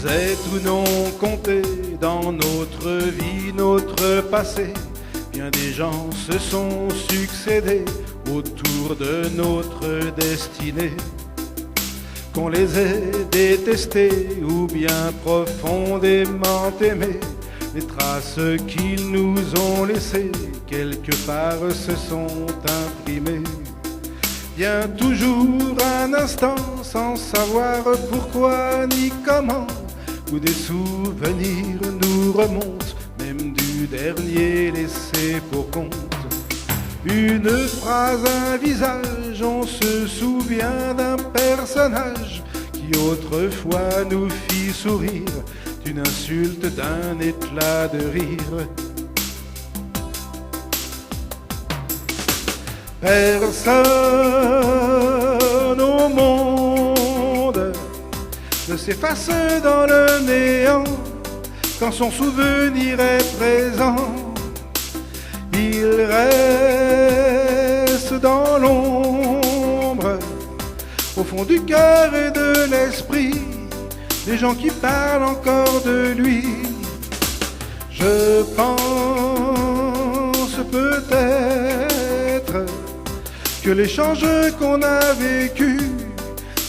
est ou non compté dans notre vie, notre passé. Bien des gens se sont succédés autour de notre destinée. Qu'on les ait détestés ou bien profondément aimés, les traces qu'ils nous ont laissées quelque part se sont imprimées. Vient toujours un instant sans savoir pourquoi ni comment, où des souvenirs nous remontent, même du dernier laissé pour compte. Une phrase, un visage, on se souvient d'un personnage qui autrefois nous fit sourire, d'une insulte, d'un éclat de rire. Personne au monde ne s'efface dans le néant quand son souvenir est présent. Il reste dans l'ombre, au fond du cœur et de l'esprit, des gens qui parlent encore de lui. Je pense peut-être que l'échange qu'on a vécu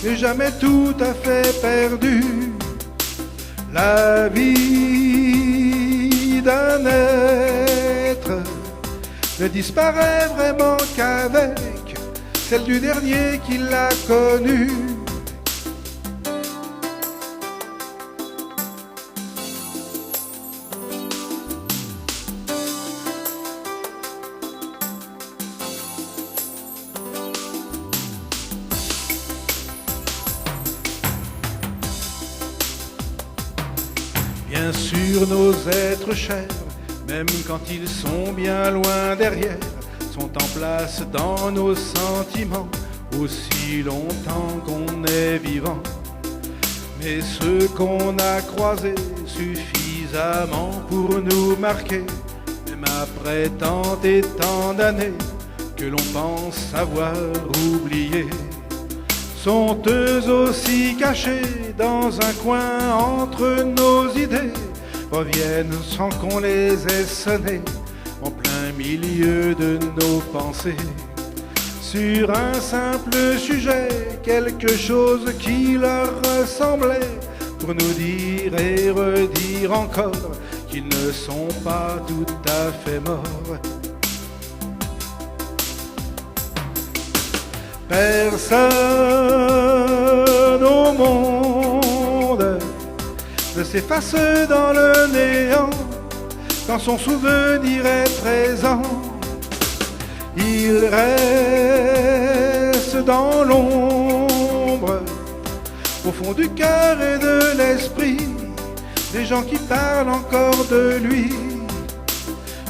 n'est jamais tout à fait perdu. La vie d'un être ne disparaît vraiment qu'avec celle du dernier qui l'a connu. Bien sûr, nos êtres chers, même quand ils sont bien loin derrière, sont en place dans nos sentiments aussi longtemps qu'on est vivant. Mais ceux qu'on a croisés suffisamment pour nous marquer, même après tant et tant d'années que l'on pense avoir oublié, sont eux aussi cachés dans un coin entre nos idées, reviennent sans qu'on les ait sonnés en plein milieu de nos pensées. Sur un simple sujet, quelque chose qui leur ressemblait, pour nous dire et redire encore qu'ils ne sont pas tout à fait morts. Personne au monde ne s'efface dans le néant quand son souvenir est présent. Il reste dans l'ombre, au fond du cœur et de l'esprit, des gens qui parlent encore de lui.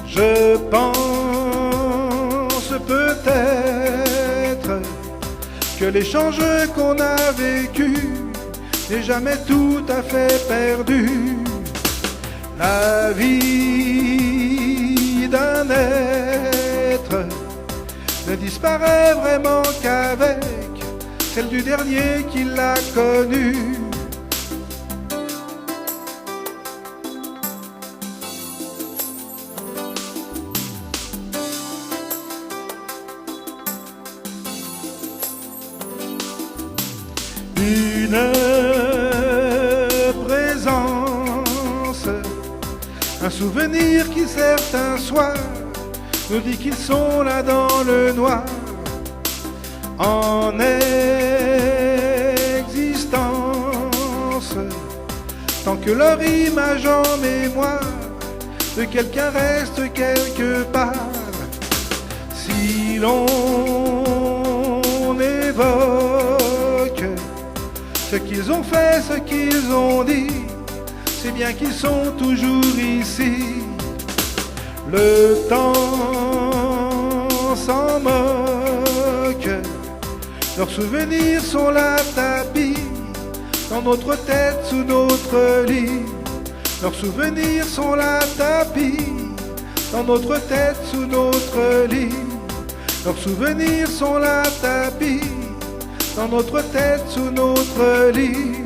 Je pense peut-être que l'échange qu'on a vécu n'est jamais tout à fait perdu. La vie d'un être ne disparaît vraiment qu'avec celle du dernier qui l'a connu. Une présence, un souvenir qui certains soirs nous dit qu'ils sont là dans le noir, en existence, tant que leur image en mémoire de quelqu'un reste quelque part. Si l'on évoque ce qu'ils ont fait, ce qu'ils ont dit, c'est bien qu'ils sont toujours ici. Le temps s'en moque, leurs souvenirs sont là tapis dans notre tête, sous notre lit. Leurs souvenirs sont là tapis dans notre tête, sous notre lit. Leurs souvenirs sont là tapis dans notre tête, sous notre lit.